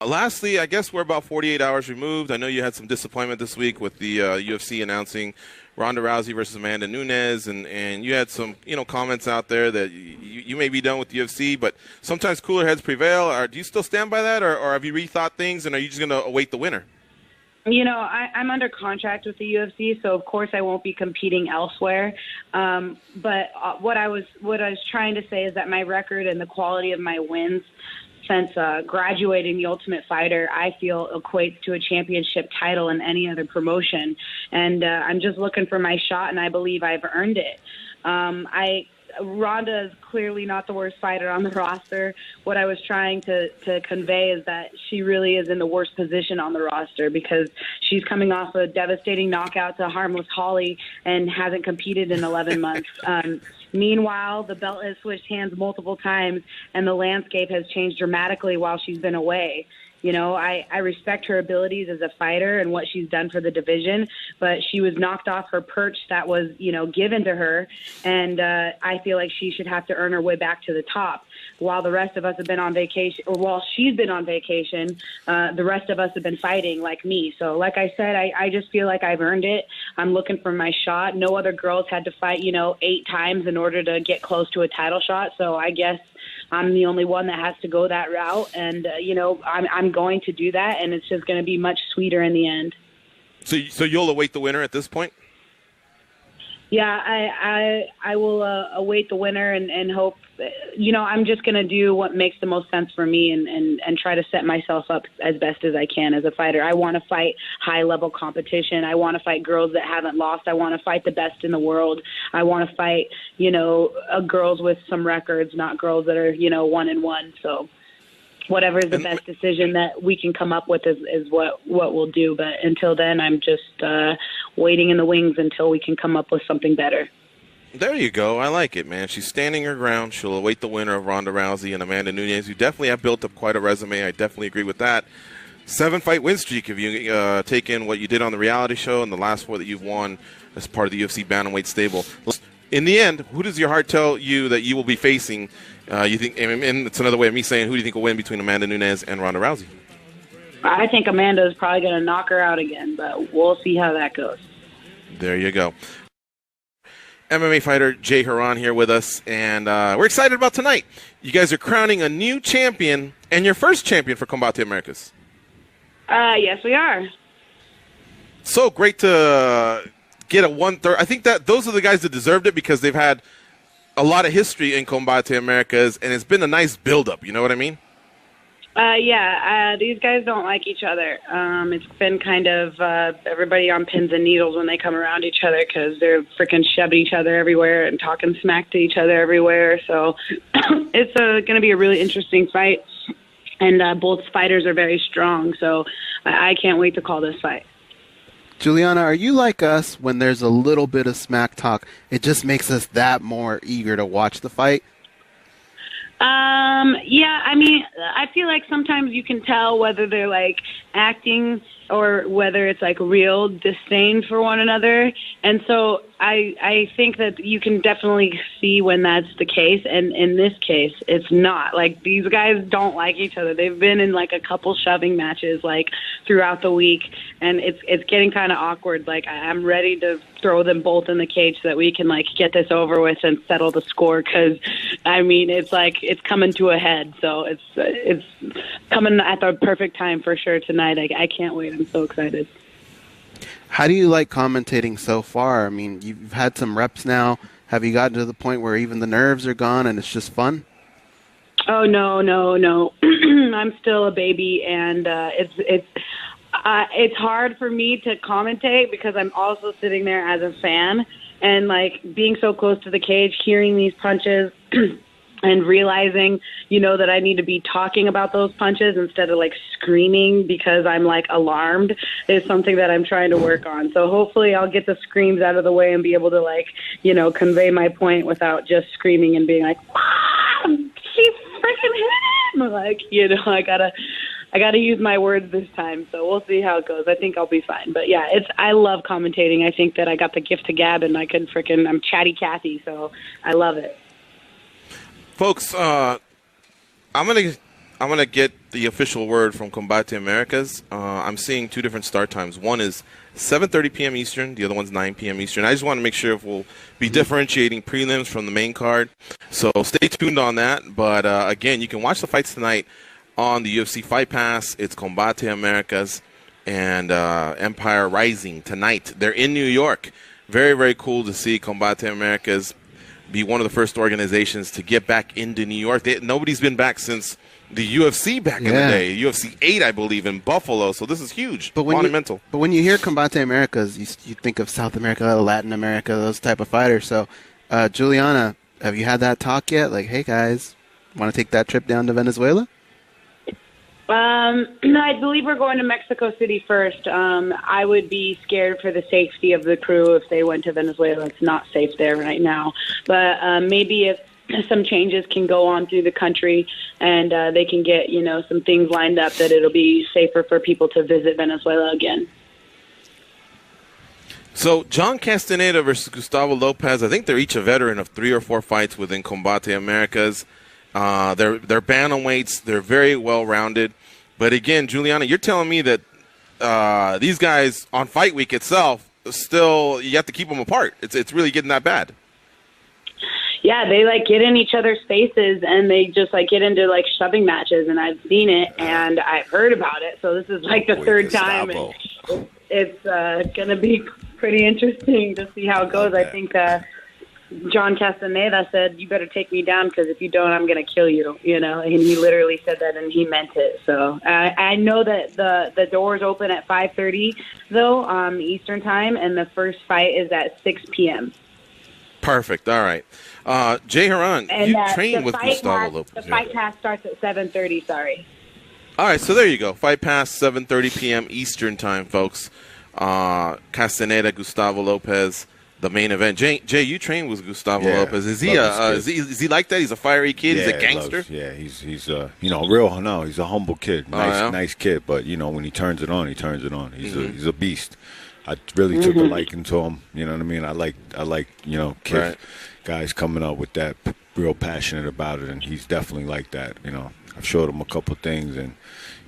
Lastly, I guess we're about 48 hours removed. I know you had some disappointment this week with the UFC announcing Ronda Rousey versus Amanda Nunes, and you had some comments out there that you may be done with the UFC, but sometimes cooler heads prevail. Do you still stand by that, or have you rethought things, and are you just going to await the winner? I'm under contract with the UFC, so of course I won't be competing elsewhere. But what I was trying to say is that my record and the quality of my wins since graduating the Ultimate Fighter, I feel equates to a championship title in any other promotion. And I'm just looking for my shot, and I believe I've earned it. Ronda is clearly not the worst fighter on the roster. What I was trying to convey is that she really is in the worst position on the roster because she's coming off a devastating knockout to Harmless Holly and hasn't competed in 11 months. Meanwhile, the belt has switched hands multiple times, and the landscape has changed dramatically while she's been away. I respect her abilities as a fighter and what she's done for the division, but she was knocked off her perch that was, given to her, and I feel like she should have to earn her way back to the top. While the rest of us have been on vacation, or while she's been on vacation, the rest of us have been fighting like me. So like I said, I just feel like I've earned it. I'm looking for my shot. No other girls had to fight, 8 times in order to get close to a title shot. So I guess I'm the only one that has to go that route. And, I'm going to do that, and it's just going to be much sweeter in the end. So you'll await the winner at this point? Yeah, I will await the winner and hope. I'm just going to do what makes the most sense for me and try to set myself up as best as I can as a fighter. I want to fight high-level competition. I want to fight girls that haven't lost. I want to fight the best in the world. I want to fight, girls with some records, not girls that are, 1-1. So whatever is the best decision that we can come up with is what we'll do. But until then, I'm just waiting in the wings until we can come up with something better. There you go. I like it, man. She's standing her ground. She'll await the winner of Ronda Rousey and Amanda Nunes. You definitely have built up quite a resume. I definitely agree with that. 7-fight win streak if you take in what you did on the reality show and the last 4 that you've won as part of the UFC bantamweight stable. In the end, who does your heart tell you that you will be facing? You think, and it's another way of me saying, who do you think will win between Amanda Nunes and Ronda Rousey? I think Amanda is probably going to knock her out again, but we'll see how that goes. There you go. MMA fighter Jay Haran here with us, and we're excited about tonight. You guys are crowning a new champion and your first champion for Combate Americas. Yes, we are. So great to get a 1/3. I think that those are the guys that deserved it because they've had a lot of history in Combate Americas, and it's been a nice build-up. You know what I mean? These guys don't like each other. It's been kind of everybody on pins and needles when they come around each other because they're freaking shoving each other everywhere and talking smack to each other everywhere. So it's going to be a really interesting fight, and both fighters are very strong. So I can't wait to call this fight. Julianna, are you like us when there's a little bit of smack talk? It just makes us that more eager to watch the fight? I feel like sometimes you can tell whether they're like acting or whether it's like real disdain for one another. And so I think that you can definitely see when that's the case. And in this case, it's not. Like, these guys don't like each other. They've been in like a couple shoving matches like throughout the week, and it's getting kind of awkward. Like, I'm ready to throw them both in the cage so that we can like get this over with and settle the score. Cause it's like, it's coming to a head. So it's coming at the perfect time for sure tonight. I can't wait. I'm so excited. How do you like commentating so far? I mean, you've had some reps now. Have you gotten to the point where even the nerves are gone and it's just fun? Oh, no. I'm still a baby, and it's hard for me to commentate because I'm also sitting there as a fan and like being so close to the cage, hearing these punches and realizing, that I need to be talking about those punches instead of like screaming because I'm like alarmed is something that I'm trying to work on. So hopefully I'll get the screams out of the way and be able to like, convey my point without just screaming and being like, she freaking hit him. Like, I gotta use my words this time. So we'll see how it goes. I think I'll be fine. But yeah, I love commentating. I think that I got the gift of gab and I'm chatty Cathy. So I love it. Folks, I'm I'm gonna get the official word from Combate Americas. I'm seeing two different start times. One is 7:30 p.m. Eastern. The other one's 9 p.m. Eastern. I just want to make sure if we'll be differentiating prelims from the main card. So stay tuned on that. But again, you can watch the fights tonight on the UFC Fight Pass. It's Combate Americas and Empire Rising tonight. They're in New York. Very, very cool to see Combate Americas be one of the first organizations to get back into New York. Nobody's been back since the UFC back in the day. UFC 8, I believe, in Buffalo. So this is huge, monumental. But when you hear Combate Americas, you think of South America, Latin America, those type of fighters. So, Julianna, have you had that talk yet? Like, hey, guys, want to take that trip down to Venezuela? No, I believe we're going to Mexico City first. I would be scared for the safety of the crew if they went to Venezuela. It's not safe there right now. But maybe if some changes can go on through the country and they can get, some things lined up, that it'll be safer for people to visit Venezuela again. So John Castaneda versus Gustavo Lopez, I think they're each a veteran of 3 or 4 fights within Combate Americas. They're bantamweights. They're very well-rounded. But again, Julianna, you're telling me that these guys on fight week itself, still you have to keep them apart. It's really getting that bad. Yeah, they get in each other's faces and they just get into shoving matches, and I've seen it and I've heard about it. So this is the third time, and it's going to be pretty interesting to see how it goes. I think John Castaneda said, "You better take me down, because if you don't, I'm going to kill you." And he literally said that, and he meant it. So I know that the doors open at 5:30 though, Eastern time, and the first fight is at 6 p.m. Perfect. All right, Jay Haran, you trained with Gustavo Lopez. The fight pass starts at 7:30. Sorry. All right, so there you go. Fight pass 7:30 p.m. Eastern time, folks. Castaneda, Gustavo Lopez. The main event. Jay, you trained with Gustavo Lopez. Is he is he like that? He's a fiery kid. He's a gangster. He's he's a humble kid. Nice kid. But when he turns it on, he turns it on. He's a beast. I really took a liking to him. You know what I mean? I like kids, guys coming up with that, real passionate about it, and he's definitely like that. I've showed him a couple things, and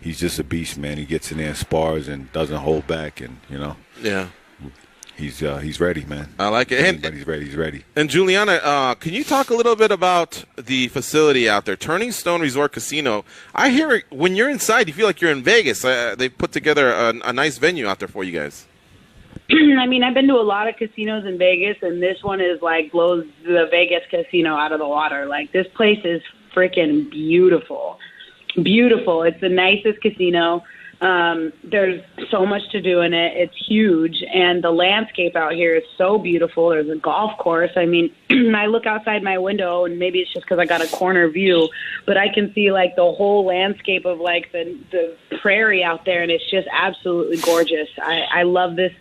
he's just a beast, man. He gets in there and spars and doesn't hold back, and He's ready, man. I like it. He's ready. He's ready. And Julianna, can you talk a little bit about the facility out there, Turning Stone Resort Casino? I hear when you're inside, you feel like you're in Vegas. They put together a nice venue out there for you guys. I mean, I've been to a lot of casinos in Vegas, and this one is blows the Vegas casino out of the water. This place is freaking beautiful. Beautiful. It's the nicest casino. There's so much to do in it. It's huge, and the landscape out here is so beautiful. There's a golf course. I mean, I look outside my window, and maybe it's just because I got a corner view, but I can see the whole landscape of the prairie out there, and it's just absolutely gorgeous. I love this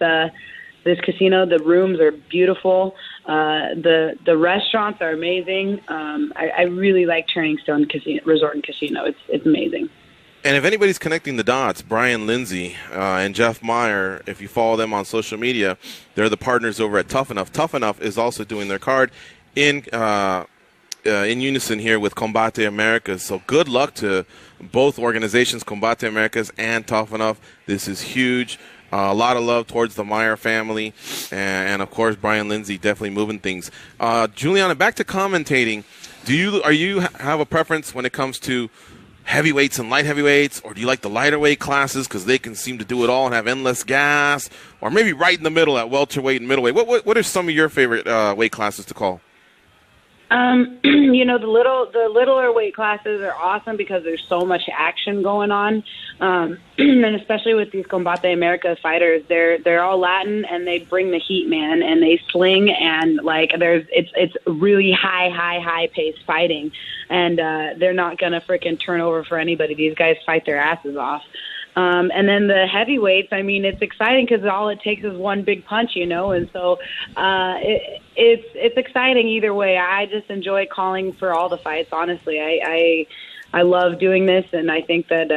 casino. The rooms are beautiful. The restaurants are amazing. I really like Turning Stone Resort and Casino. It's amazing. And if anybody's connecting the dots, Brian Lindsay and Jeff Meyer, if you follow them on social media, they're the partners over at Tough Enough. Tough Enough is also doing their card in unison here with Combate Americas. So good luck to both organizations, Combate Americas and Tough Enough. This is huge. A lot of love towards the Meyer family. And of course, Brian Lindsay definitely moving things. Julianna, back to commentating. Do you have a preference when it comes to heavyweights and light heavyweights, or do you like the lighter weight classes because they can seem to do it all and have endless gas, or maybe right in the middle at welterweight and middleweight? What are some of your favorite weight classes to call? The littler weight classes are awesome because there's so much action going on, and especially with these Combate America fighters, they're all Latin and they bring the heat, man, and they sling, and it's really high paced fighting, and they're not gonna freaking turn over for anybody. These guys fight their asses off. And then the heavyweights, I mean, it's exciting because all it takes is one big punch, and so it's exciting either way. I just enjoy calling for all the fights, honestly. I love doing this, and I think that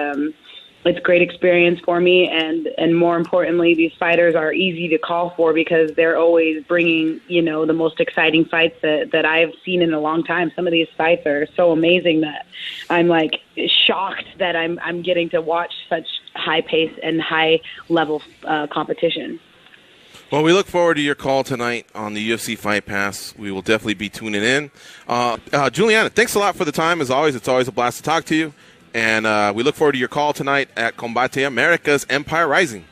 it's a great experience for me, and more importantly, these fighters are easy to call for because they're always bringing, the most exciting fights that I've seen in a long time. Some of these fights are so amazing that I'm like shocked that I'm getting to watch such high pace and high level competition. Well, we look forward to your call tonight on the UFC Fight Pass. We will definitely be tuning in. Julianna, thanks a lot for the time. As always, it's always a blast to talk to you. And we look forward to your call tonight at Combate America's Empire Rising.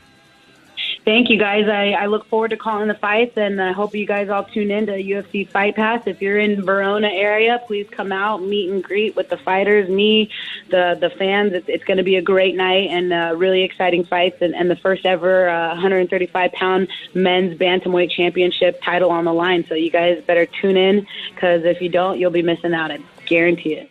Thank you, guys. I look forward to calling the fights, and I hope you guys all tune in to UFC Fight Pass. If you're in Verona area, please come out, meet and greet with the fighters, me, the fans. It's going to be a great night and really exciting fights, and the first ever 135-pound men's bantamweight championship title on the line. So you guys better tune in, because if you don't, you'll be missing out. I guarantee it.